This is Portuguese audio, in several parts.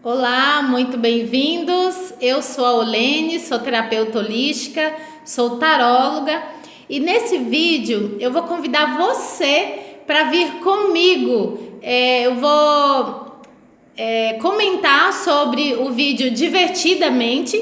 Olá, muito bem-vindos. Eu sou a Olene, sou terapeuta holística, sou taróloga e nesse vídeo eu vou convidar você para vir comigo. Eu vou comentar sobre o vídeo divertidamente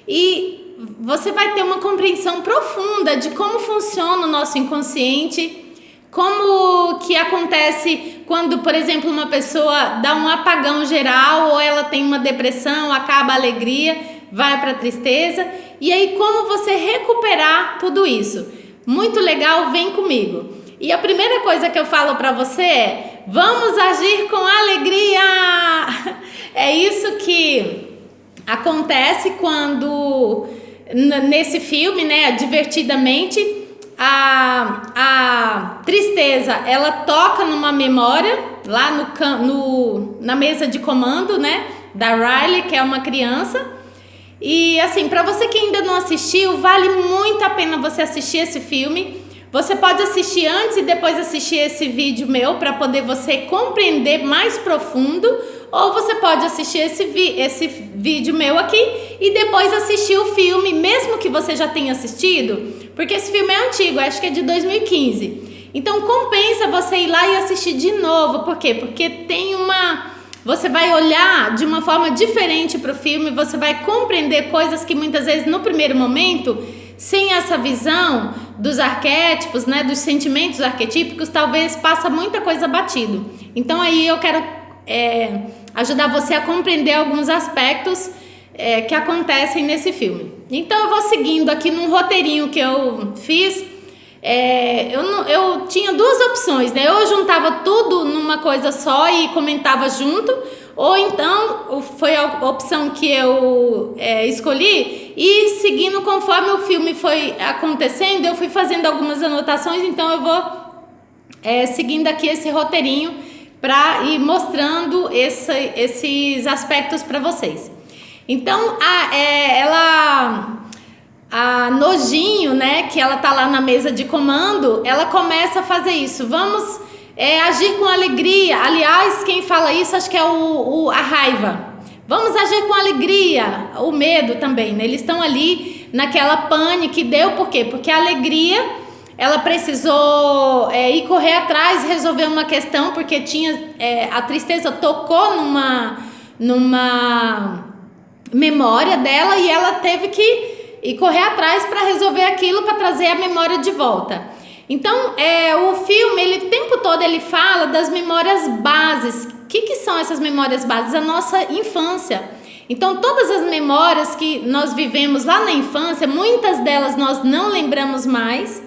e você vai ter uma compreensão profunda de como funciona o nosso inconsciente. Como que acontece quando, por exemplo, uma pessoa dá um apagão geral ou ela tem uma depressão, acaba a alegria, vai para a tristeza, e aí como você recuperar tudo isso? Muito legal, vem comigo. E a primeira coisa que eu falo para você é: vamos agir com alegria! É isso que acontece quando nesse filme, né, divertidamente, a tristeza, ela toca numa memória lá na mesa de comando, né, da Riley, que é uma criança. E assim, para você que ainda não assistiu, vale muito a pena você assistir esse filme. Você pode assistir antes e depois assistir esse vídeo meu para poder você compreender mais profundo, ou você pode assistir esse vídeo meu aqui e depois assistir o filme, mesmo que você já tenha assistido, porque esse filme é antigo, acho que é de 2015. Então compensa você ir lá e assistir de novo. Por quê? Porque você vai olhar de uma forma diferente para o filme, você vai compreender coisas que muitas vezes no primeiro momento, sem essa visão dos arquétipos, né, dos sentimentos arquetípicos, talvez passa muita coisa batido. Então aí eu quero ajudar você a compreender alguns aspectos que acontecem nesse filme. Então eu vou seguindo aqui num roteirinho que eu fiz. Eu tinha duas opções, né? Eu juntava tudo numa coisa só e comentava junto, ou então foi a opção que eu escolhi, e seguindo conforme o filme foi acontecendo, eu fui fazendo algumas anotações. Então eu vou seguindo aqui esse roteirinho para ir mostrando esses aspectos para vocês. Então a Nojinho, né, que ela tá lá na mesa de comando, ela começa a fazer isso. Vamos agir com alegria. Aliás, quem fala isso, acho que é a raiva. Vamos agir com alegria. O medo também, né? Eles estão ali naquela pane que deu. Por quê? Porque a alegria, ela precisou ir correr atrás, resolver uma questão, porque a tristeza tocou numa memória dela e ela teve que ir correr atrás para resolver aquilo, para trazer a memória de volta. Então, o filme, o tempo todo ele fala das memórias bases. O que são essas memórias bases? A nossa infância. Então, todas as memórias que nós vivemos lá na infância, muitas delas nós não lembramos mais,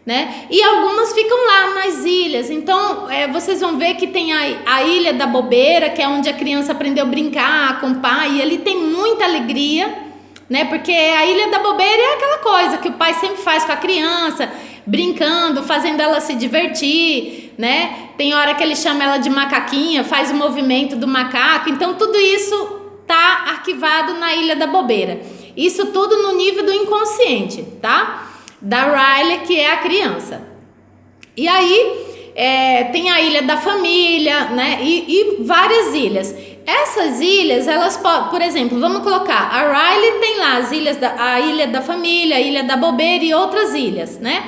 né? E algumas ficam lá nas ilhas. Então vocês vão ver que tem a Ilha da Bobeira, que é onde a criança aprendeu a brincar com o pai, e ali tem muita alegria, né? Porque a Ilha da Bobeira é aquela coisa que o pai sempre faz com a criança, brincando, fazendo ela se divertir, né? Tem hora que ele chama ela de macaquinha, faz o movimento do macaco. Então tudo isso tá arquivado na Ilha da Bobeira. Isso tudo no nível do inconsciente, tá? Da Riley, que é a criança. E aí tem a Ilha da Família, né? E várias ilhas. Essas ilhas, elas podem, por exemplo, vamos colocar, a Riley tem lá a Ilha da Família, a Ilha da Bobeira e outras ilhas, né?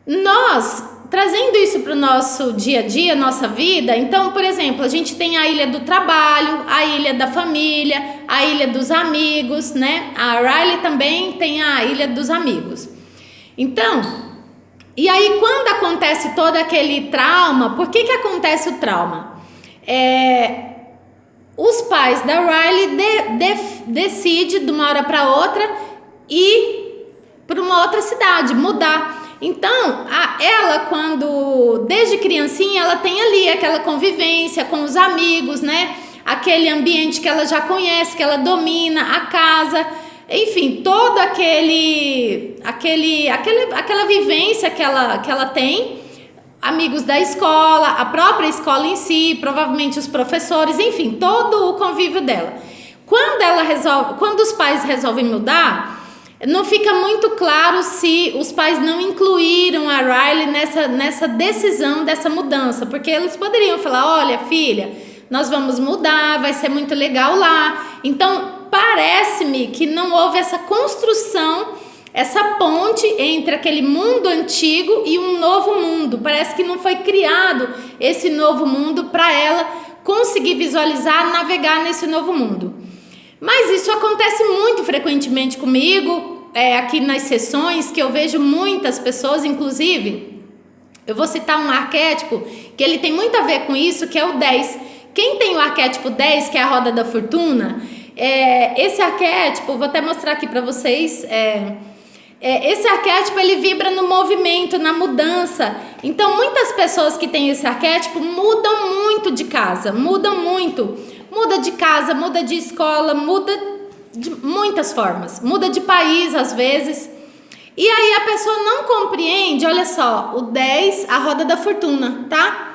Nós, trazendo isso para o nosso dia a dia, nossa vida, então, por exemplo, a gente tem a Ilha do Trabalho, a Ilha da Família, a Ilha dos Amigos, né? A Riley também tem a Ilha dos Amigos. Então, e aí quando acontece todo aquele trauma, por que acontece o trauma? Os pais da Riley decidem de uma hora para outra ir para uma outra cidade, mudar. Então, ela desde criancinha, ela tem ali aquela convivência com os amigos, né? Aquele ambiente que ela já conhece, que ela domina, a casa. Enfim, toda aquela vivência que ela tem, amigos da escola, a própria escola em si, provavelmente os professores, enfim, todo o convívio dela. Quando os pais resolvem mudar, não fica muito claro se os pais não incluíram a Riley nessa decisão dessa mudança, porque eles poderiam falar: olha, filha, nós vamos mudar, vai ser muito legal lá. Então, parece-me que não houve essa construção, essa ponte entre aquele mundo antigo e um novo mundo. Parece que não foi criado esse novo mundo para ela conseguir visualizar, navegar nesse novo mundo. Mas isso acontece muito frequentemente comigo, aqui nas sessões, que eu vejo muitas pessoas, inclusive, eu vou citar um arquétipo que ele tem muito a ver com isso, que é o 10. Quem tem o arquétipo 10, que é a roda da fortuna, esse arquétipo, vou até mostrar aqui para vocês, esse arquétipo ele vibra no movimento, na mudança. Então muitas pessoas que têm esse arquétipo mudam muito de casa, mudam muito, muda de casa, muda de escola, muda de muitas formas, muda de país às vezes. E aí a pessoa não compreende, olha só, o 10, a roda da fortuna, tá?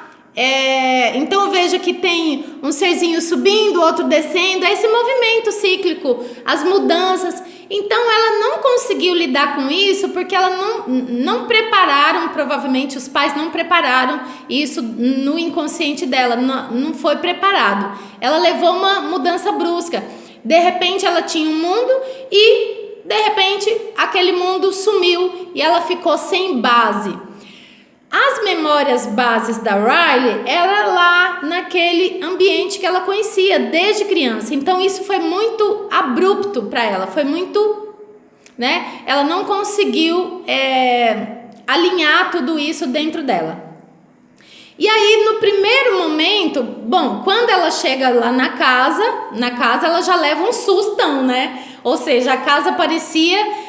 Então eu vejo que tem um serzinho subindo, outro descendo, é esse movimento cíclico, as mudanças. Então ela não conseguiu lidar com isso porque ela não prepararam, provavelmente os pais não prepararam isso no inconsciente dela, não foi preparado. Ela levou uma mudança brusca. De repente ela tinha um mundo e de repente aquele mundo sumiu e ela ficou sem base. As memórias bases da Riley era lá naquele ambiente que ela conhecia desde criança. Então isso foi muito abrupto para ela, foi muito, né? Ela não conseguiu alinhar tudo isso dentro dela. E aí no primeiro momento, bom, quando ela chega lá na casa ela já leva um sustão, né? Ou seja, a casa parecia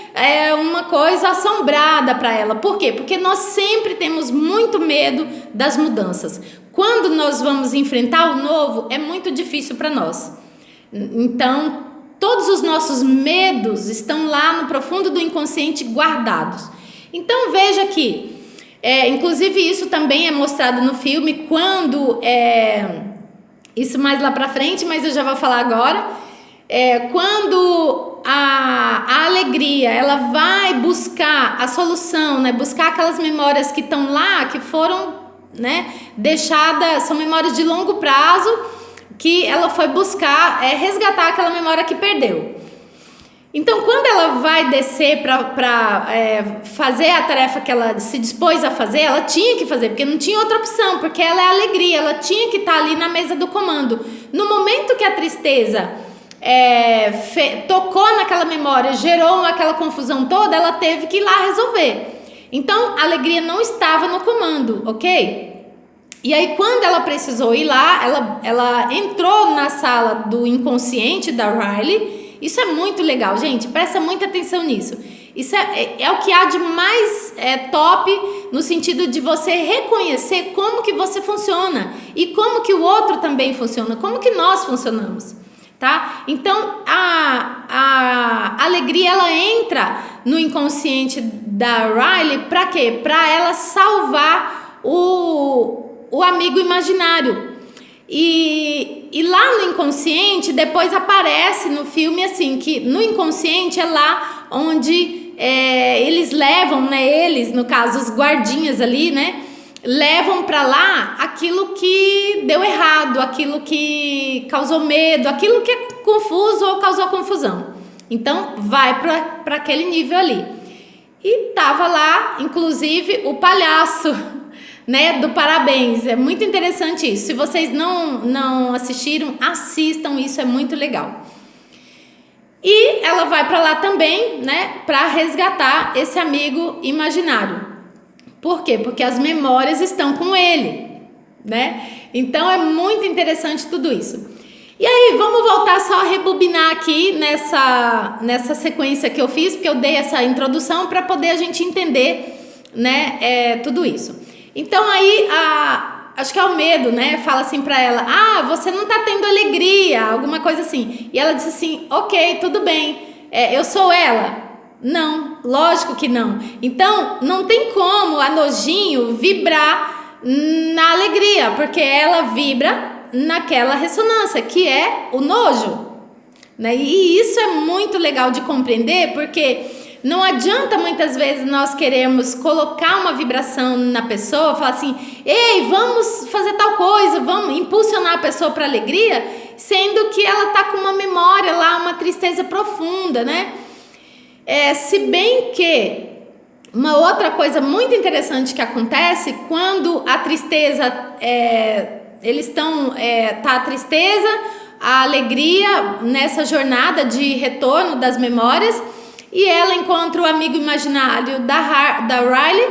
uma coisa assombrada para ela. Por quê? Porque nós sempre temos muito medo das mudanças. Quando nós vamos enfrentar o novo, é muito difícil para nós. Então, todos os nossos medos estão lá no profundo do inconsciente guardados. Então, veja que, inclusive isso também é mostrado no filme, quando, isso mais lá para frente, mas eu já vou falar agora, quando a alegria, ela vai buscar a solução, né? Buscar aquelas memórias que estão lá, que foram, né, deixadas, são memórias de longo prazo, que ela foi buscar resgatar aquela memória que perdeu. Então, quando ela vai descer para fazer a tarefa que ela se dispôs a fazer, ela tinha que fazer, porque não tinha outra opção, porque ela é alegria, ela tinha que estar ali na mesa do comando. No momento que a tristeza tocou naquela memória, gerou aquela confusão toda, ela teve que ir lá resolver. Então, a alegria não estava no comando, ok? E aí, quando ela precisou ir lá, ela entrou na sala do inconsciente da Riley. Isso é muito legal, gente, presta muita atenção nisso. Isso é o que há de mais top, no sentido de você reconhecer como que você funciona e como que o outro também funciona, como que nós funcionamos. Tá? Então a alegria ela entra no inconsciente da Riley para quê? Para ela salvar o amigo imaginário. E lá no inconsciente, depois aparece no filme assim, que no inconsciente é lá onde eles levam, né? Eles, no caso, os guardinhas ali, né? Levam para lá aquilo que deu errado, aquilo que causou medo, aquilo que é confuso ou causou confusão. Então, vai para aquele nível ali. E tava lá, inclusive, o palhaço, né, do parabéns. É muito interessante isso. Se vocês não assistiram, assistam, isso é muito legal. E ela vai para lá também, né, para resgatar esse amigo imaginário. Por quê? Porque as memórias estão com ele, né? Então é muito interessante tudo isso. E aí, vamos voltar só a rebobinar aqui nessa sequência que eu fiz, porque eu dei essa introdução para poder a gente entender, né, tudo isso. Então aí, acho que é o medo, né? Fala assim para ela, você não tá tendo alegria, alguma coisa assim. E ela disse assim, ok, tudo bem, eu sou ela. Não, lógico que não. Então, não tem como a nojinho vibrar na alegria, porque ela vibra naquela ressonância, que é o nojo, né? E isso é muito legal de compreender, porque Não adianta muitas vezes nós queremos colocar uma vibração na pessoa, falar assim, ei, vamos fazer tal coisa, vamos impulsionar a pessoa para alegria, sendo que ela tá com uma memória lá, uma tristeza profunda, né? Se bem que uma outra coisa muito interessante que acontece quando a tristeza, tá a tristeza, a alegria nessa jornada de retorno das memórias, e ela encontra o amigo imaginário da Riley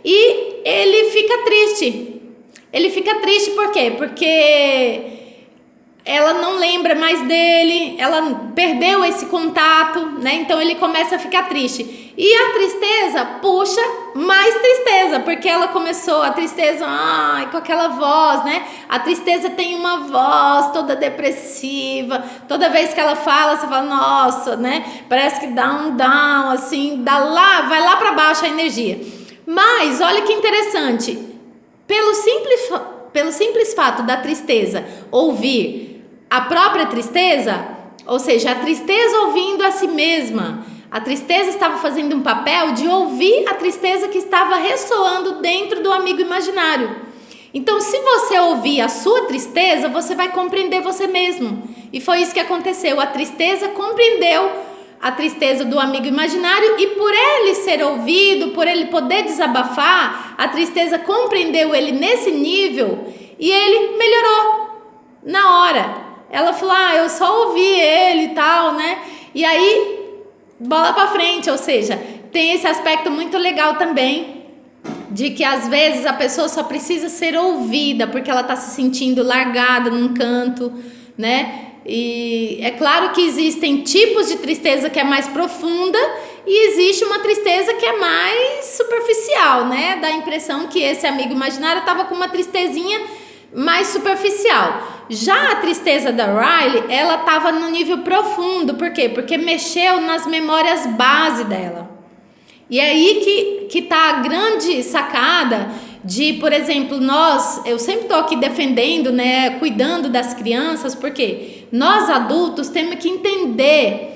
e ele fica triste. Ele fica triste por quê? Porque ela não lembra mais dele, ela perdeu esse contato, né? Então ele começa a ficar triste. E a tristeza puxa mais tristeza, porque ela começou a tristeza, com aquela voz, né? A tristeza tem uma voz toda depressiva. Toda vez que ela fala, você fala, nossa, né? Parece que dá um down, assim, vai lá para baixo a energia. Mas olha que interessante, pelo simples fato da tristeza ouvir a própria tristeza, ou seja, a tristeza ouvindo a si mesma, a tristeza estava fazendo um papel de ouvir a tristeza que estava ressoando dentro do amigo imaginário. Então, se você ouvir a sua tristeza, você vai compreender você mesmo. E foi isso que aconteceu. A tristeza compreendeu a tristeza do amigo imaginário, e por ele ser ouvido, por ele poder desabafar, a tristeza compreendeu ele nesse nível e ele melhorou na hora. Ela falou, eu só ouvi ele e tal, né? E aí, bola pra frente, ou seja, tem esse aspecto muito legal também, de que às vezes a pessoa só precisa ser ouvida, porque ela tá se sentindo largada num canto, né? E é claro que existem tipos de tristeza que é mais profunda e existe uma tristeza que é mais superficial, né? Dá a impressão que esse amigo imaginário tava com uma tristezinha mais superficial. Já a tristeza da Riley, ela estava no nível profundo. Por quê? Porque mexeu nas memórias base dela. E é aí que tá a grande sacada de, por exemplo, eu sempre estou aqui defendendo, né, cuidando das crianças, porque nós adultos temos que entender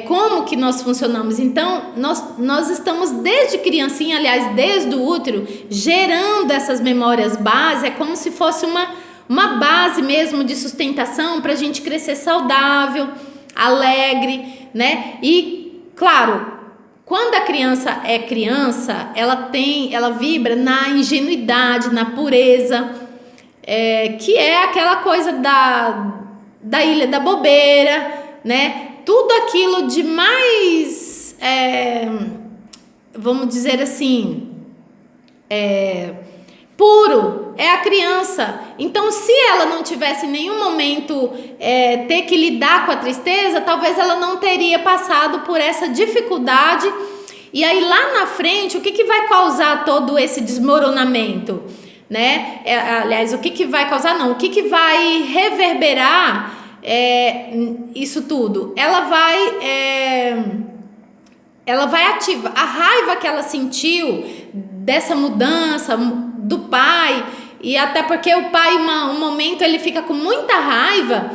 como que nós funcionamos. Então, nós estamos desde criancinha, aliás, desde o útero, gerando essas memórias base, é como se fosse uma base mesmo de sustentação para a gente crescer saudável, alegre, né? E, claro, quando a criança é criança, ela vibra na ingenuidade, na pureza, que é aquela coisa da ilha da bobeira, né? Tudo aquilo de mais, vamos dizer assim, puro, é a criança. Então, se ela não tivesse em nenhum momento ter que lidar com a tristeza, talvez ela não teria passado por essa dificuldade. E aí lá na frente, o que vai causar todo esse desmoronamento, né? Aliás, o que vai causar não, o que vai reverberar isso tudo? Ela vai ativar a raiva que ela sentiu dessa mudança do pai, e até porque o pai, um momento, ele fica com muita raiva,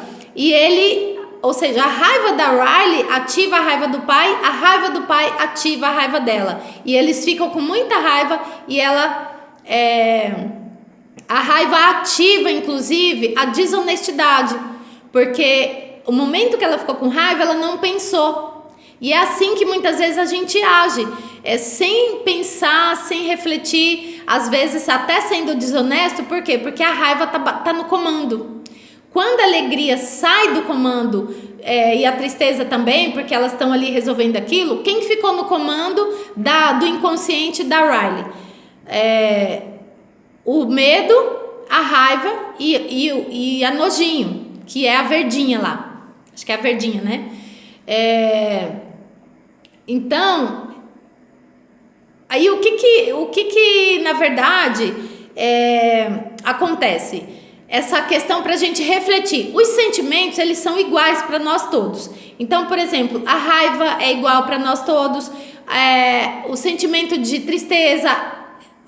ou seja, a raiva da Riley ativa a raiva do pai, a raiva do pai ativa a raiva dela, e eles ficam com muita raiva, e a raiva ativa, inclusive, a desonestidade, porque o momento que ela ficou com raiva, ela não pensou. E é assim que muitas vezes a gente age, sem pensar, sem refletir, às vezes até sendo desonesto. Por quê? Porque a raiva tá no comando. Quando a alegria sai do comando, e a tristeza também, porque elas estão ali resolvendo aquilo, quem ficou no comando do inconsciente da Riley? O medo, a raiva e a nojinho, que é a verdinha lá. Acho que é a verdinha, né? Então, aí o que na verdade acontece? Essa questão para a gente refletir. Os sentimentos, eles são iguais para nós todos. Então, por exemplo, a raiva é igual para nós todos, o sentimento de tristeza,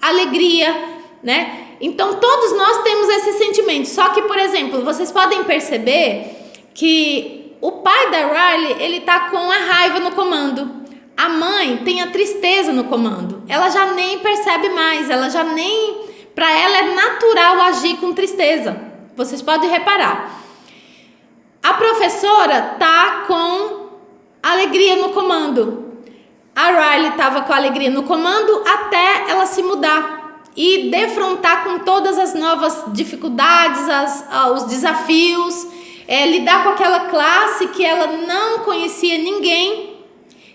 alegria, né? Então, todos nós temos esses sentimentos. Só que, por exemplo, vocês podem perceber que o pai da Riley, ele tá com a raiva no comando. a mãe tem a tristeza no comando. Ela já nem percebe mais, para ela é natural agir com tristeza. Vocês podem reparar. A professora tá com alegria no comando. A Riley estava com alegria no comando até ela se mudar e defrontar com todas as novas dificuldades, os desafios, lidar com aquela classe que ela não conhecia ninguém.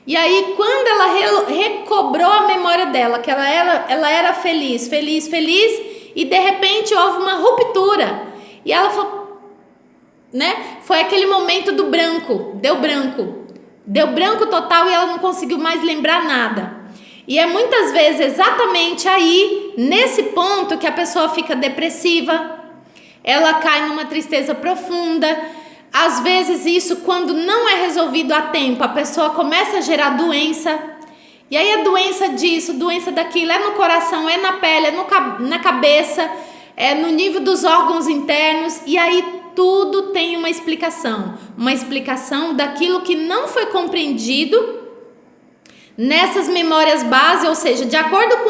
E aí, quando ela recobrou a memória dela, que ela era feliz, e de repente houve uma ruptura. E ela falou, né? Foi aquele momento do branco, deu branco total e ela não conseguiu mais lembrar nada. E é muitas vezes exatamente aí, nesse ponto, que a pessoa fica depressiva, ela cai numa tristeza profunda. Às vezes isso, quando não é resolvido a tempo, a pessoa começa a gerar doença. E aí a doença disso, doença daquilo, é no coração, é na pele, é na cabeça, é no nível dos órgãos internos. E aí tudo tem uma explicação daquilo que não foi compreendido nessas memórias base, ou seja, de acordo com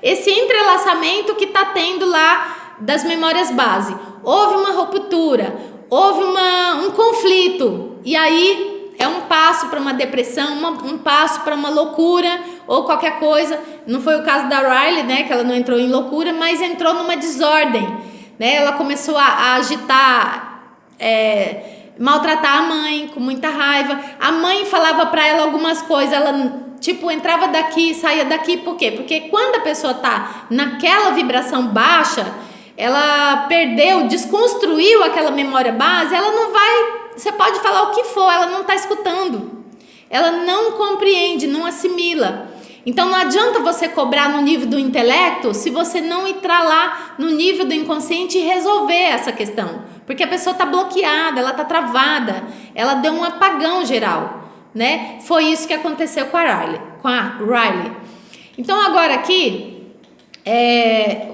esse entrelaçamento que está tendo lá das memórias base. Houve uma ruptura, houve um conflito, e aí é um passo para uma depressão, um passo para uma loucura ou qualquer coisa. Não foi o caso da Riley, né, que ela não entrou em loucura, mas entrou numa desordem, né? Ela começou a agitar, maltratar a mãe com muita raiva. A mãe falava para ela algumas coisas, ela entrava daqui, saía daqui. Por quê? Porque quando a pessoa tá naquela vibração baixa, ela desconstruiu aquela memória base, ela não vai, você pode falar o que for, ela não está escutando, ela não compreende, não assimila. Então não adianta você cobrar no nível do intelecto se você não entrar lá no nível do inconsciente e resolver essa questão, porque a pessoa está bloqueada, ela está travada, ela deu um apagão geral, né? Foi isso que aconteceu com a Riley. Então agora aqui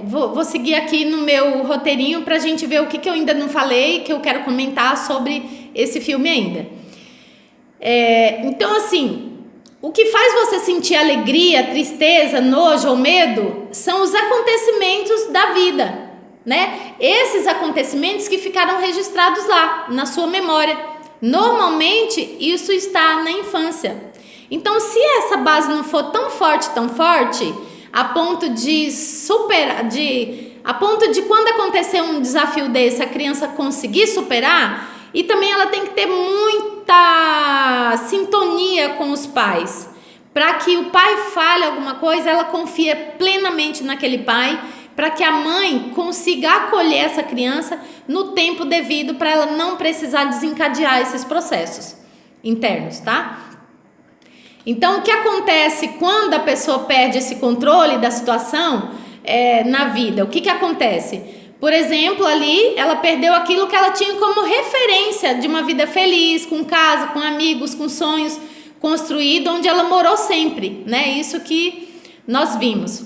vou seguir aqui no meu roteirinho pra gente ver o que eu ainda não falei, que eu quero comentar sobre esse filme ainda. Então assim, o que faz você sentir alegria, tristeza, nojo ou medo são os acontecimentos da vida, né? Esses acontecimentos que ficaram registrados lá na sua memória. Normalmente isso está na infância. Então se essa base não for tão forte, a ponto de quando acontecer um desafio desse, a criança conseguir superar, e também ela tem que ter muita sintonia com os pais, para que o pai fale alguma coisa, ela confia plenamente naquele pai, para que a mãe consiga acolher essa criança no tempo devido, para ela não precisar desencadear esses processos internos, tá? Então, o que acontece quando a pessoa perde esse controle da situação na vida? O que acontece? Por exemplo, ali ela perdeu aquilo que ela tinha como referência de uma vida feliz, com casa, com amigos, com sonhos construídos, onde ela morou sempre, né? Isso que nós vimos.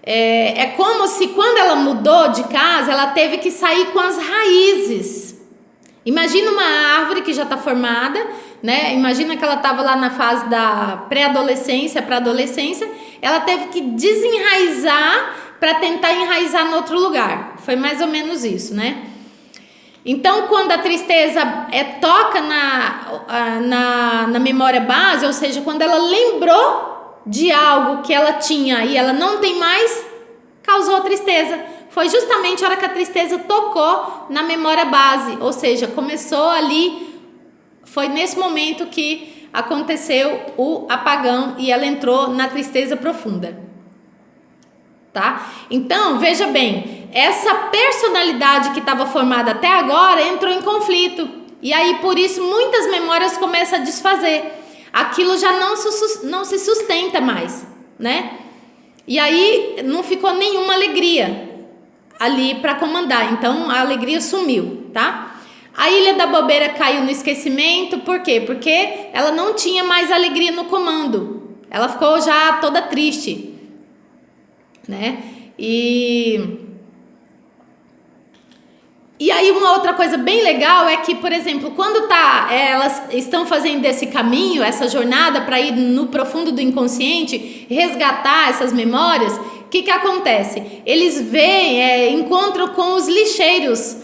É como se quando ela mudou de casa, ela teve que sair com as raízes. Imagina uma árvore que já está formada, né? Imagina que ela estava lá na fase da pré-adolescência para adolescência, ela teve que desenraizar para tentar enraizar em outro lugar. Foi mais ou menos isso, né? Então, quando a tristeza toca na memória base, ou seja, quando ela lembrou de algo que ela tinha e ela não tem mais, causou a tristeza. Foi justamente a hora que a tristeza tocou na memória base, ou seja, começou ali, foi nesse momento que aconteceu o apagão e ela entrou na tristeza profunda, tá? Então, veja bem, essa personalidade que estava formada até agora entrou em conflito, e aí por isso muitas memórias começam a desfazer, aquilo já não se sustenta mais, né? E aí não ficou nenhuma alegria ali para comandar, então a alegria sumiu, tá? A Ilha da Bobeira caiu no esquecimento, por quê? Porque ela não tinha mais alegria no comando, ela ficou já toda triste, né? E E aí uma outra coisa bem legal é que, por exemplo, quando elas estão fazendo esse caminho, essa jornada para ir no profundo do inconsciente, resgatar essas memórias, o que acontece? Eles encontram com os lixeiros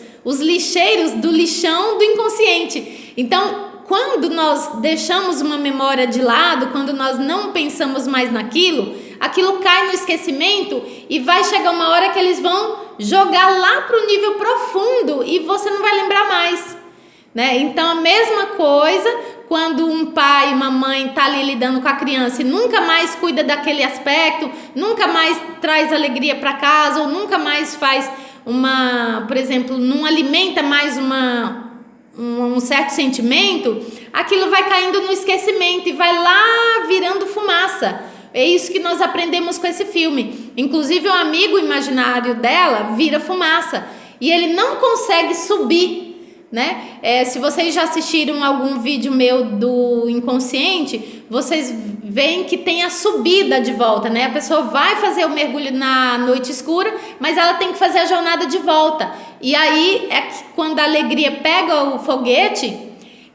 do lixão do inconsciente. Então, quando nós deixamos uma memória de lado, quando nós não pensamos mais naquilo, aquilo cai no esquecimento e vai chegar uma hora que eles vão jogar lá para o nível profundo e você não vai lembrar mais, né? Então, a mesma coisa quando um pai, uma mãe está ali lidando com a criança e nunca mais cuida daquele aspecto, nunca mais traz alegria para casa, ou nunca mais faz por exemplo, não alimenta mais um certo sentimento, aquilo vai caindo no esquecimento e vai lá virando fumaça. É isso que nós aprendemos com esse filme. Inclusive, o amigo imaginário dela vira fumaça e ele não consegue subir, né? Se vocês já assistiram algum vídeo meu do inconsciente, vocês veem que tem a subida de volta, né? A pessoa vai fazer o mergulho na noite escura, mas ela tem que fazer a jornada de volta. E aí é que quando a alegria pega o foguete,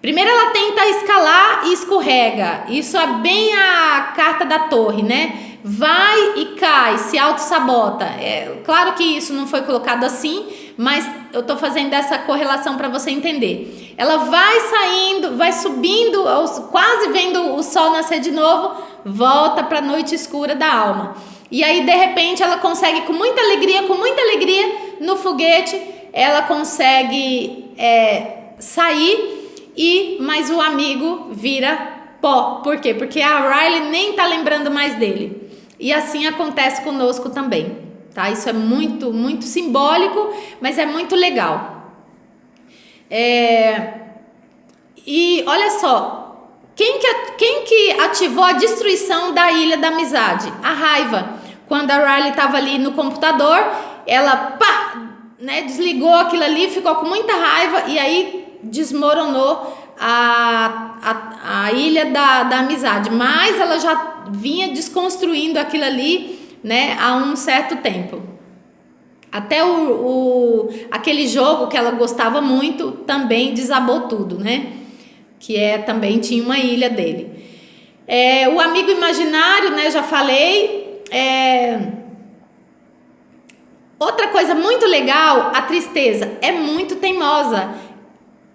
primeiro ela tenta escalar e escorrega. Isso é bem a carta da torre, né? Vai e cai, se auto-sabota. Claro que isso não foi colocado assim, mas eu tô fazendo essa correlação para você entender. Ela vai saindo, vai subindo, quase vendo o sol nascer de novo, volta para a noite escura da alma. E aí, de repente, ela consegue, com muita alegria, no foguete, ela consegue sair, mas o amigo vira pó. Por quê? Porque a Riley nem tá lembrando mais dele. E assim acontece conosco também, tá? Isso é muito, muito simbólico, mas é muito legal. E olha só, quem que ativou a destruição da Ilha da Amizade? A raiva. Quando a Riley estava ali no computador, ela desligou aquilo ali, ficou com muita raiva e aí desmoronou a Ilha da Amizade. Mas ela já vinha desconstruindo aquilo ali, né, há um certo tempo. Até aquele jogo que ela gostava muito também desabou tudo, né? Que também tinha uma ilha dele. O amigo imaginário, né? Já falei. Outra coisa muito legal, a tristeza é muito teimosa.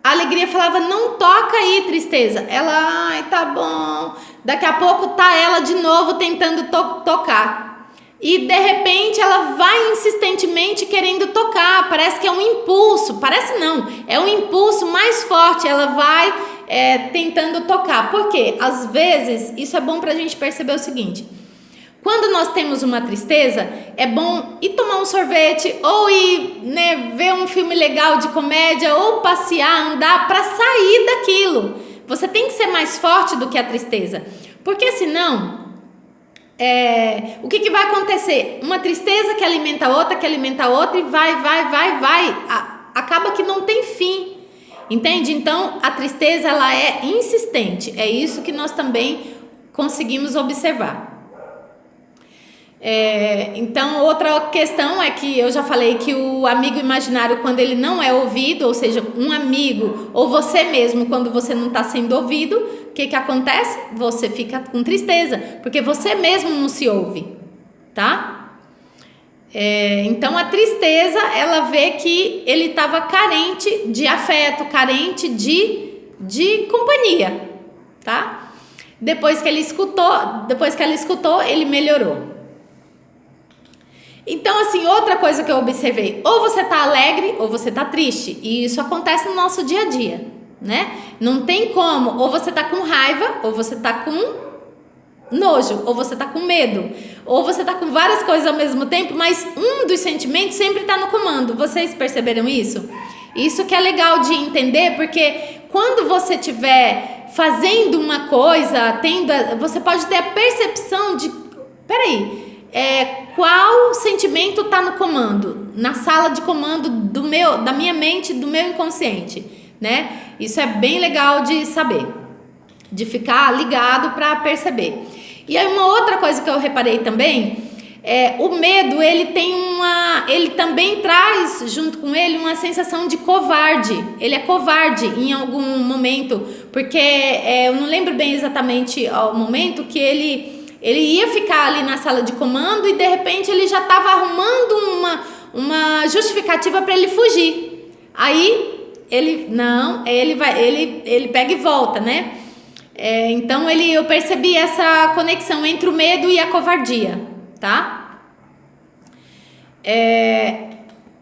A alegria falava, não toca aí, tristeza. Ela, ai, tá bom. Daqui a pouco tá ela de novo tentando tocar. E de repente ela vai insistentemente querendo tocar. Parece que é um impulso. Parece não, é um impulso mais forte. Ela vai tentando tocar. Por quê? Às vezes, isso é bom pra gente perceber o seguinte. Quando nós temos uma tristeza, é bom ir tomar um sorvete, ou ir, né, ver um filme legal de comédia, ou passear, andar, para sair daquilo. Você tem que ser mais forte do que a tristeza. Porque senão, o que vai acontecer? Uma tristeza que alimenta a outra, e vai. Acaba que não tem fim. Entende? Então, a tristeza, ela é insistente. É isso que nós também conseguimos observar. Então, outra questão é que eu já falei que o amigo imaginário, quando ele não é ouvido, ou seja, um amigo, ou você mesmo, quando você não está sendo ouvido, o que acontece? Você fica com tristeza, porque você mesmo não se ouve, tá? Então, a tristeza, ela vê que ele estava carente de afeto, carente de companhia, tá? Depois que ela escutou, ele melhorou. Então, assim, outra coisa que eu observei, ou você tá alegre ou você tá triste, e isso acontece no nosso dia a dia, né? Não tem como, ou você tá com raiva, ou você tá com nojo, ou você tá com medo, ou você tá com várias coisas ao mesmo tempo, mas um dos sentimentos sempre tá no comando. Vocês perceberam isso? Isso que é legal de entender, porque quando você estiver fazendo uma coisa, você pode ter a percepção de, qual sentimento está no comando, na sala de comando da minha mente, do meu inconsciente, né? Isso é bem legal de saber, de ficar ligado para perceber. E aí uma outra coisa que eu reparei também, o medo, ele tem ele também traz junto com ele uma sensação de covarde. Ele é covarde em algum momento, porque eu não lembro bem exatamente o momento que ele ia ficar ali na sala de comando e de repente ele já estava arrumando uma justificativa para ele fugir. Aí ele pega e volta, né? Então eu percebi essa conexão entre o medo e a covardia, tá?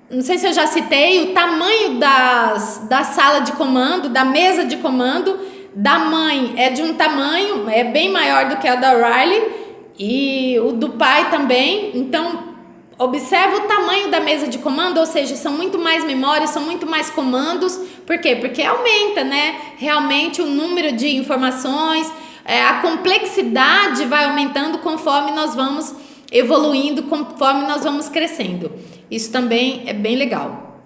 Não sei se eu já citei o tamanho da sala de comando, da mesa de comando da mãe é de um tamanho, é bem maior do que a da Riley, e o do pai também. Então observa o tamanho da mesa de comando, ou seja, são muito mais memórias, são muito mais comandos. Por quê? Porque aumenta, né, realmente o número de informações, a complexidade vai aumentando conforme nós vamos evoluindo, conforme nós vamos crescendo. Isso também é bem legal.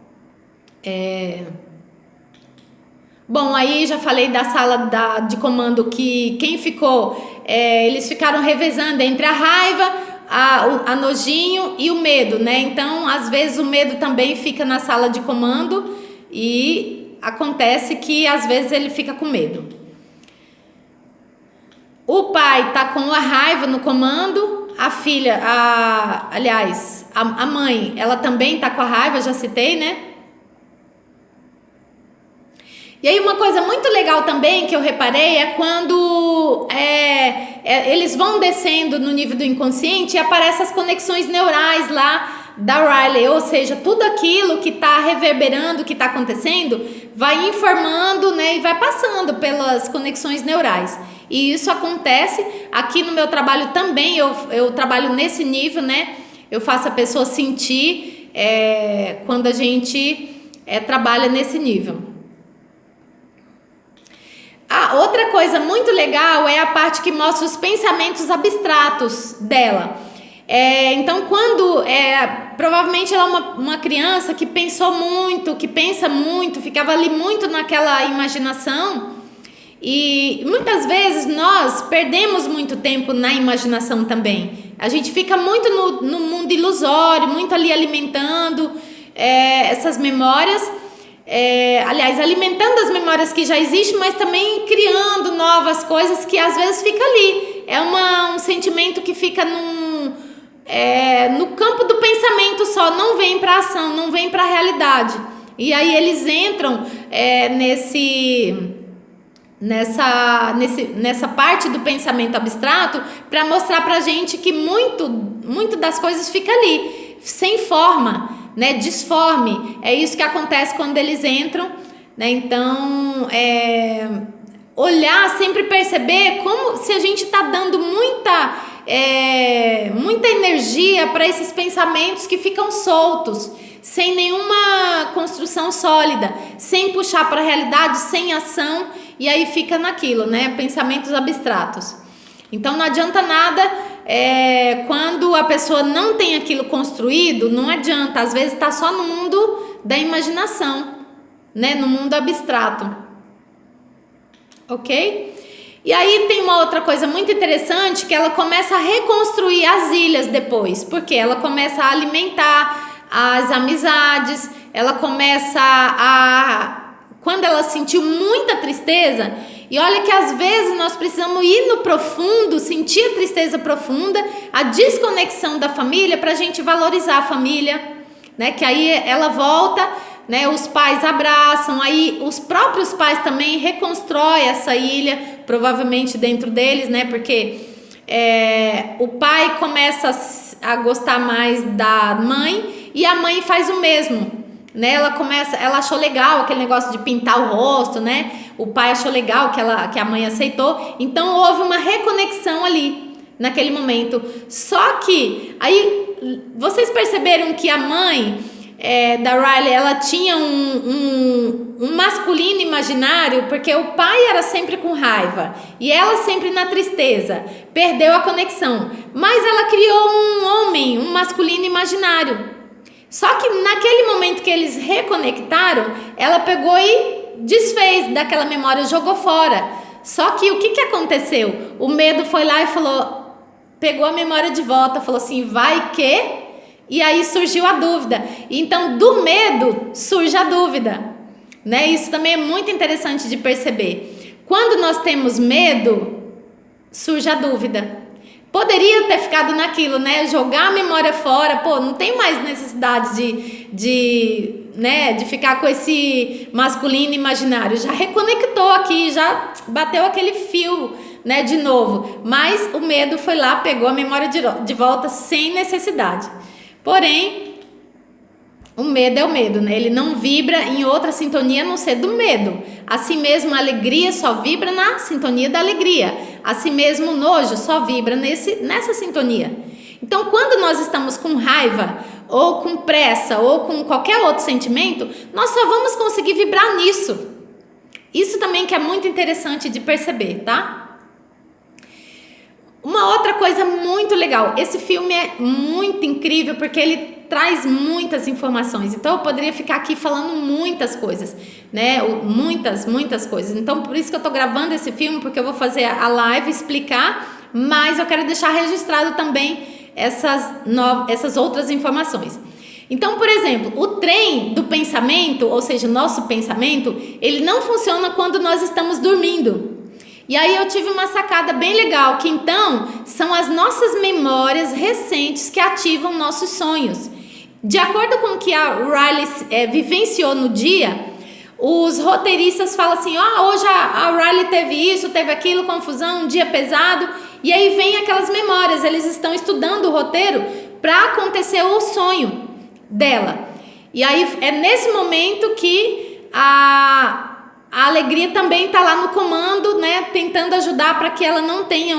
Bom, aí já falei da sala de comando que quem ficou, eles ficaram revezando entre a raiva, a nojinho e o medo, né? Então, às vezes o medo também fica na sala de comando e acontece que às vezes ele fica com medo. O pai tá com a raiva no comando, a filha, a mãe, ela também tá com a raiva, já citei, né? E aí uma coisa muito legal também que eu reparei é quando eles vão descendo no nível do inconsciente e aparecem as conexões neurais lá da Riley, ou seja, tudo aquilo que está reverberando, que está acontecendo, vai informando, né, e vai passando pelas conexões neurais. E isso acontece aqui no meu trabalho também, eu trabalho nesse nível, né, eu faço a pessoa sentir quando a gente trabalha nesse nível. Outra coisa muito legal é a parte que mostra os pensamentos abstratos dela. Então, quando provavelmente ela é uma criança que pensou muito, que pensa muito, ficava ali muito naquela imaginação, e muitas vezes nós perdemos muito tempo na imaginação também. A gente fica muito no mundo ilusório, muito ali alimentando essas memórias. Aliás, alimentando as memórias que já existem, mas também criando novas coisas que às vezes fica ali. É um sentimento que fica no campo do pensamento só, não vem para ação, não vem para a realidade. E aí eles entram nessa parte do pensamento abstrato para mostrar pra gente que muito das coisas fica ali, sem forma, né, disforme. É isso que acontece quando eles entram, né? Então, olhar, sempre perceber como se a gente está dando muita energia para esses pensamentos que ficam soltos, sem nenhuma construção sólida, sem puxar para a realidade, sem ação, e aí fica naquilo, né? Pensamentos abstratos. Então não adianta nada quando a pessoa não tem aquilo construído, não adianta, às vezes está só no mundo da imaginação, né? No mundo abstrato, ok? E aí tem uma outra coisa muito interessante, que ela começa a reconstruir as ilhas depois, porque ela começa a alimentar as amizades, ela começa quando ela sentiu muita tristeza, e olha que às vezes nós precisamos ir no profundo, sentir a tristeza profunda, a desconexão da família, para a gente valorizar a família, né? Que aí ela volta, né? Os pais abraçam, aí os próprios pais também reconstroem essa ilha, provavelmente dentro deles, né? Porque o pai começa a gostar mais da mãe e a mãe faz o mesmo, né? Ela achou legal aquele negócio de pintar o rosto, né? O pai achou legal que a mãe aceitou, então houve uma reconexão ali naquele momento. Só que aí vocês perceberam que a mãe da Riley, ela tinha um masculino imaginário, porque o pai era sempre com raiva e ela sempre na tristeza, perdeu a conexão, mas ela criou um homem, um masculino imaginário. Só que naquele momento que eles reconectaram, ela pegou e desfez daquela memória, jogou fora. Só que o que aconteceu? O medo foi lá e pegou a memória de volta, falou assim, vai que e aí surgiu a dúvida. Então, do medo surge a dúvida, né? Isso também é muito interessante de perceber. Quando nós temos medo, surge a dúvida. Poderia ter ficado naquilo, né? Jogar a memória fora, não tem mais necessidade de ficar com esse masculino imaginário. Já reconectou aqui, já bateu aquele fio, né, de novo. Mas o medo foi lá, pegou a memória de volta sem necessidade. Porém, o medo é o medo, né? Ele não vibra em outra sintonia a não ser do medo. Assim mesmo, a alegria só vibra na sintonia da alegria. Assim mesmo, o nojo só vibra nessa sintonia. Então, quando nós estamos com raiva, ou com pressa, ou com qualquer outro sentimento, nós só vamos conseguir vibrar nisso. Isso também que é muito interessante de perceber, tá? Uma outra coisa muito legal, esse filme é muito incrível porque ele traz muitas informações, então eu poderia ficar aqui falando muitas coisas, né? Muitas coisas. Então por isso que eu tô gravando esse filme, porque eu vou fazer a live, explicar, mas eu quero deixar registrado também essas outras informações. Então, por exemplo, o trem do pensamento, ou seja, o nosso pensamento, ele não funciona quando nós estamos dormindo. E aí eu tive uma sacada bem legal, que então são as nossas memórias recentes que ativam nossos sonhos. De acordo com o que a Riley vivenciou no dia, os roteiristas falam assim, hoje a Riley teve isso, teve aquilo, confusão, um dia pesado, e aí vem aquelas memórias, eles estão estudando o roteiro para acontecer o sonho dela. E aí é nesse momento que a alegria também está lá no comando, né, tentando ajudar para que ela não tenha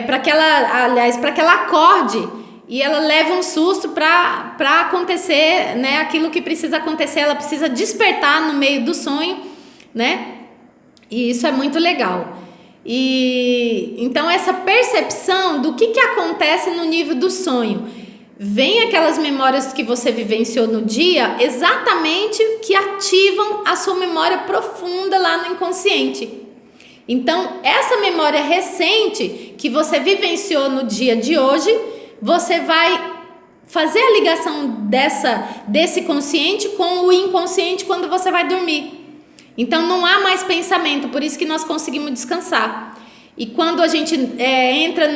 para que ela acorde e ela leve um susto para acontecer, né, aquilo que precisa acontecer. Ela precisa despertar no meio do sonho, né? E isso é muito legal. E então essa percepção do que acontece no nível do sonho, vem aquelas memórias que você vivenciou no dia, exatamente que ativam a sua memória profunda lá no inconsciente. Então, essa memória recente que você vivenciou no dia de hoje, você vai fazer a ligação desse consciente com o inconsciente quando você vai dormir. Então, não há mais pensamento, por isso que nós conseguimos descansar. E quando a gente entra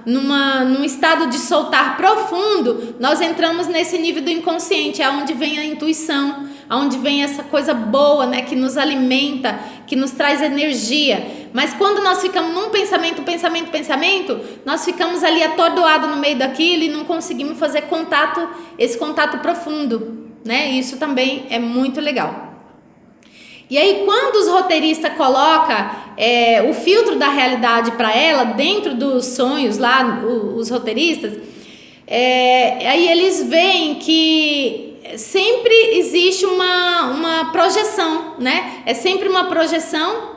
num estado de soltar profundo, nós entramos nesse nível do inconsciente, é onde vem a intuição, onde vem essa coisa boa, né, que nos alimenta, que nos traz energia. Mas quando nós ficamos num pensamento, nós ficamos ali atordoados no meio daquilo e não conseguimos fazer esse contato profundo, né? Isso também é muito legal. E aí, quando os roteiristas colocam o filtro da realidade para ela, dentro dos sonhos lá, os roteiristas, aí eles veem que sempre existe uma projeção, né? É sempre uma projeção.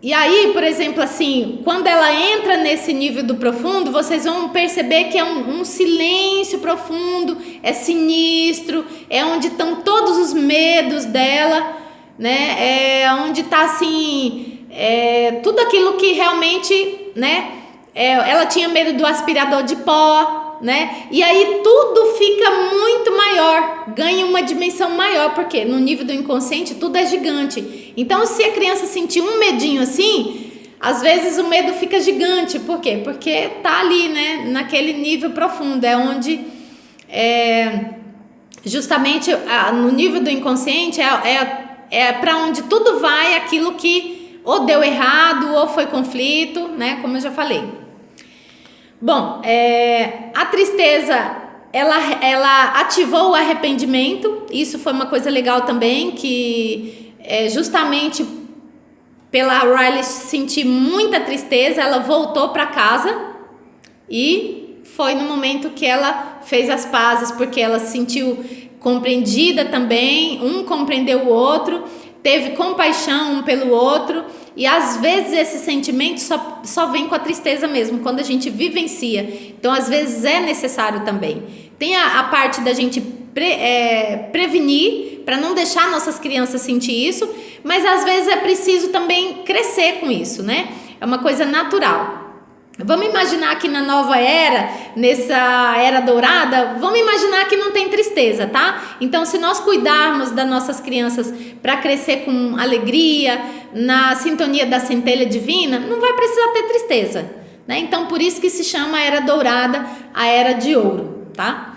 E aí, por exemplo, assim, quando ela entra nesse nível do profundo, vocês vão perceber que é um silêncio profundo, é sinistro, é onde estão todos os medos dela, né? É onde está assim, tudo aquilo que realmente, né? Ela tinha medo do aspirador de pó, né? E aí tudo fica muito maior, ganha uma dimensão maior, porque no nível do inconsciente tudo é gigante. Então, se a criança sentir um medinho assim, às vezes o medo fica gigante. Por quê? Porque tá ali, né? Naquele nível profundo, é onde justamente no nível do inconsciente é para onde tudo vai, aquilo que ou deu errado ou foi conflito, né? Como eu já falei. Bom, a tristeza, ela ativou o arrependimento. Isso foi uma coisa legal também, que justamente pela Riley sentir muita tristeza, ela voltou para casa e foi no momento que ela fez as pazes, porque ela se sentiu compreendida também, um compreendeu o outro, teve compaixão um pelo outro. E às vezes esse sentimento só vem com a tristeza mesmo, quando a gente vivencia. Então às vezes é necessário também. Tem a parte da gente prevenir, para não deixar nossas crianças sentir isso, mas às vezes é preciso também crescer com isso, né? É uma coisa natural. Vamos imaginar que na nova era, nessa era dourada, vamos imaginar que não tem tristeza, tá? Então, se nós cuidarmos das nossas crianças para crescer com alegria, na sintonia da centelha divina, não vai precisar ter tristeza, né? Então, por isso que se chama a era dourada, a era de ouro, tá?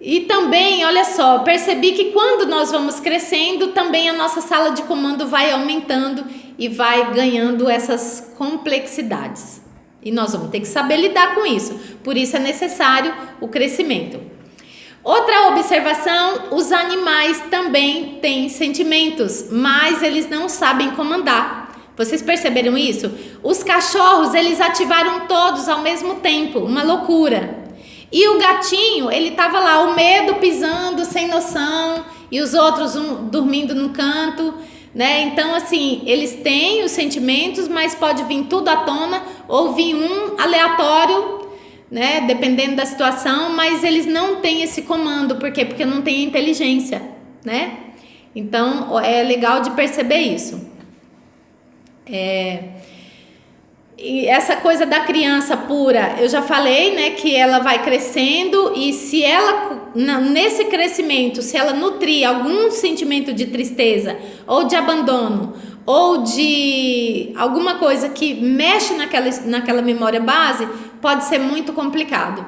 E também, olha só, percebi que quando nós vamos crescendo, também a nossa sala de comando vai aumentando e vai ganhando essas complexidades. E nós vamos ter que saber lidar com isso. Por isso é necessário o crescimento. Outra observação, os animais também têm sentimentos, mas eles não sabem comandar. Vocês perceberam isso? Os cachorros, eles ativaram todos ao mesmo tempo, uma loucura. E o gatinho, ele tava lá, o medo pisando, sem noção, e os outros dormindo no canto, né? Então, assim, eles têm os sentimentos, mas pode vir tudo à tona, ou vir um aleatório, né? Dependendo da situação, mas eles não têm esse comando. Por quê? Porque não tem inteligência, né? Então, é legal de perceber isso. E essa coisa da criança pura, eu já falei, né, que ela vai crescendo e se ela, nesse crescimento, se ela nutrir algum sentimento de tristeza ou de abandono ou de alguma coisa que mexe naquela memória base, pode ser muito complicado.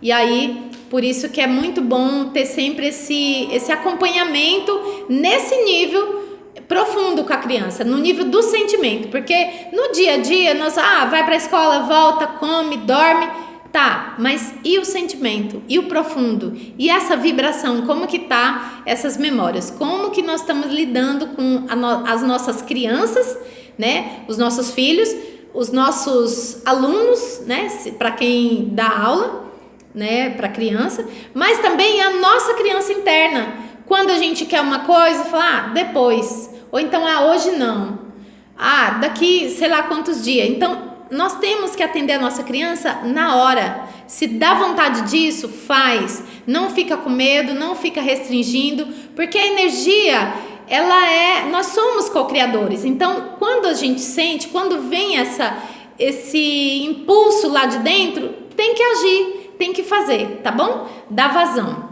E aí, por isso que é muito bom ter sempre esse acompanhamento nesse nível profundo com a criança, no nível do sentimento, porque no dia a dia nós, vai pra escola, volta, come, dorme, tá, mas e o sentimento, e o profundo, e essa vibração, como que tá essas memórias, como que nós estamos lidando com as nossas crianças, né, os nossos filhos, os nossos alunos, né, para quem dá aula, né, para criança, mas também a nossa criança interna, quando a gente quer uma coisa, fala, depois. Ou então, hoje não. Daqui sei lá quantos dias. Então, nós temos que atender a nossa criança na hora. Se dá vontade disso, faz. Não fica com medo, não fica restringindo, porque a energia, nós somos co-criadores. Então, quando a gente sente, quando vem esse impulso lá de dentro, tem que agir, tem que fazer, tá bom? Dá vazão.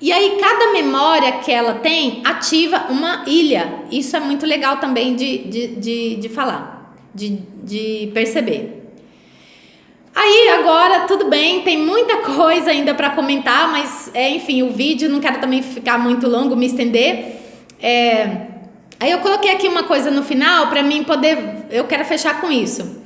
E aí, cada memória que ela tem ativa uma ilha. Isso é muito legal também de falar, de perceber. Aí, agora, tudo bem, tem muita coisa ainda para comentar, mas, enfim, o vídeo, não quero também ficar muito longo, me estender. Aí eu coloquei aqui uma coisa no final para mim poder, eu quero fechar com isso.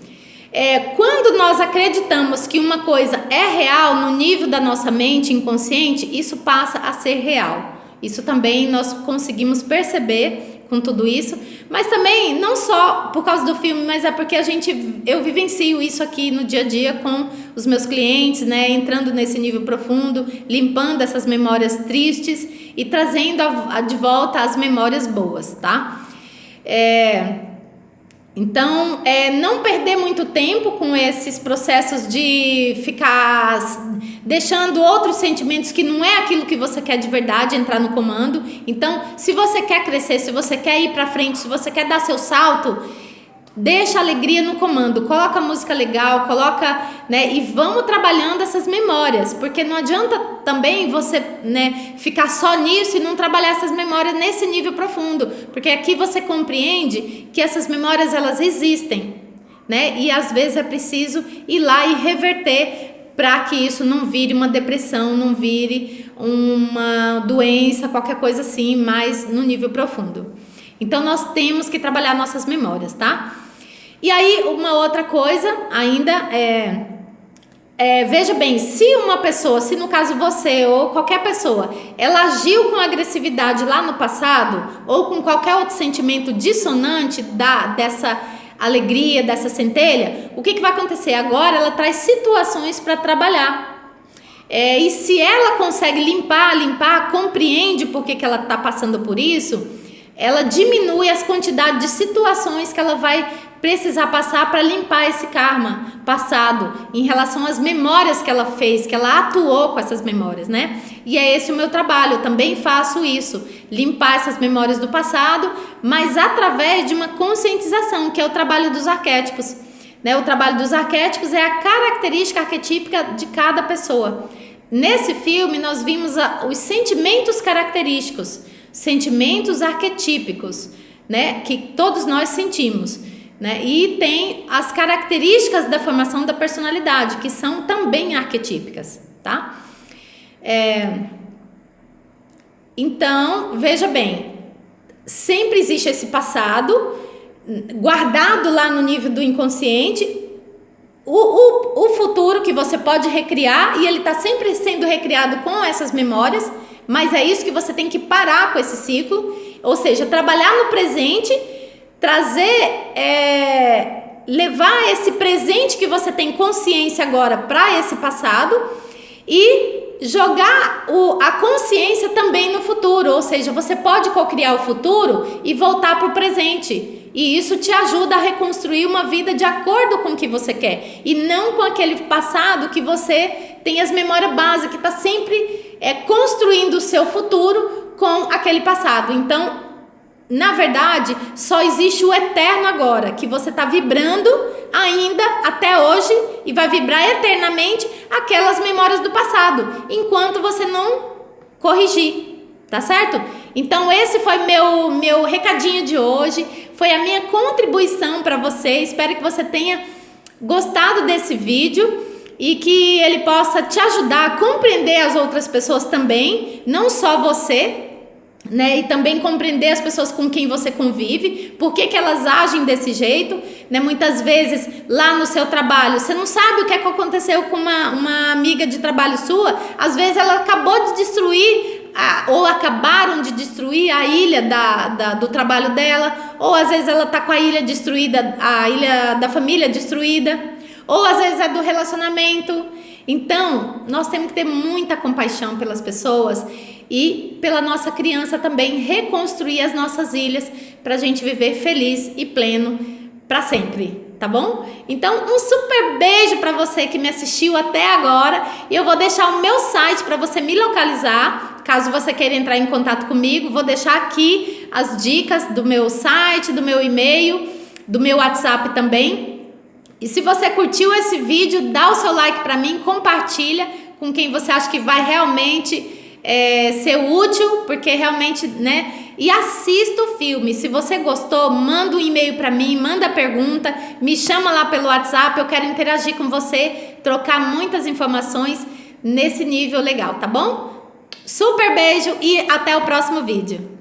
Quando nós acreditamos que uma coisa é real no nível da nossa mente inconsciente, isso passa a ser real. Isso também nós conseguimos perceber com tudo isso, mas também não só por causa do filme, mas é porque eu vivencio isso aqui no dia a dia com os meus clientes, né, entrando nesse nível profundo, limpando essas memórias tristes e trazendo de volta as memórias boas, tá? Então, não perder muito tempo com esses processos de ficar deixando outros sentimentos que não é aquilo que você quer de verdade entrar no comando. Então, se você quer crescer, se você quer ir para frente, se você quer dar seu salto, deixa a alegria no comando, coloca música legal, né, e vamos trabalhando essas memórias, porque não adianta também você, né, ficar só nisso e não trabalhar essas memórias nesse nível profundo, porque aqui você compreende que essas memórias, elas existem, né, e às vezes é preciso ir lá e reverter para que isso não vire uma depressão, não vire uma doença, qualquer coisa assim, mas no nível profundo. Então nós temos que trabalhar nossas memórias, tá? E aí, uma outra coisa ainda veja bem, se uma pessoa, se no caso você ou qualquer pessoa, ela agiu com agressividade lá no passado, ou com qualquer outro sentimento dissonante dessa alegria, dessa centelha, o que vai acontecer? Agora ela traz situações para trabalhar. E se ela consegue limpar, compreende por que ela está passando por isso, ela diminui as quantidades de situações que ela vai precisar passar para limpar esse karma passado em relação às memórias que ela fez, que ela atuou com essas memórias, né? E é esse o meu trabalho, eu também faço isso, limpar essas memórias do passado, mas através de uma conscientização, que é o trabalho dos arquétipos, né? O trabalho dos arquétipos é a característica arquetípica de cada pessoa. Nesse filme nós vimos os sentimentos característicos, sentimentos arquetípicos, né? Que todos nós sentimos, né? E tem as características da formação da personalidade, que são também arquetípicas, tá? Então, veja bem, sempre existe esse passado guardado lá no nível do inconsciente, o futuro que você pode recriar, e ele está sempre sendo recriado com essas memórias, mas é isso que você tem que parar com esse ciclo, ou seja, trabalhar no presente, trazer, levar esse presente que você tem consciência agora para esse passado e jogar a consciência também no futuro, ou seja, você pode cocriar o futuro e voltar para o presente. E isso te ajuda a reconstruir uma vida de acordo com o que você quer. E não com aquele passado que você tem as memórias básicas, que está sempre construindo o seu futuro com aquele passado. Então, na verdade, só existe o eterno agora, que você está vibrando ainda até hoje e vai vibrar eternamente aquelas memórias do passado, enquanto você não corrigir, tá certo? Então esse foi meu recadinho de hoje, foi a minha contribuição para você. Espero que você tenha gostado desse vídeo e que ele possa te ajudar a compreender as outras pessoas também, não só você, né? E também compreender as pessoas com quem você convive, por que elas agem desse jeito, né? Muitas vezes lá no seu trabalho você não sabe o que aconteceu com uma amiga de trabalho sua. Às vezes ela acabou de destruir ou acabaram de destruir a ilha do trabalho dela, ou às vezes ela tá com a ilha destruída, a ilha da família destruída, ou às vezes é do relacionamento. Então nós temos que ter muita compaixão pelas pessoas e pela nossa criança também, reconstruir as nossas ilhas para a gente viver feliz e pleno para sempre, tá bom? Então um super beijo para você que me assistiu até agora, e eu vou deixar o meu site para você me localizar, caso você queira entrar em contato comigo. Vou deixar aqui as dicas do meu site, do meu e-mail, do meu WhatsApp também. E se você curtiu esse vídeo, dá o seu like para mim, compartilha com quem você acha que vai realmente ser útil, porque realmente, né? E assista o filme. Se você gostou, manda um e-mail para mim, manda pergunta, me chama lá pelo WhatsApp. Eu quero interagir com você, trocar muitas informações nesse nível legal, tá bom? Super beijo e até o próximo vídeo.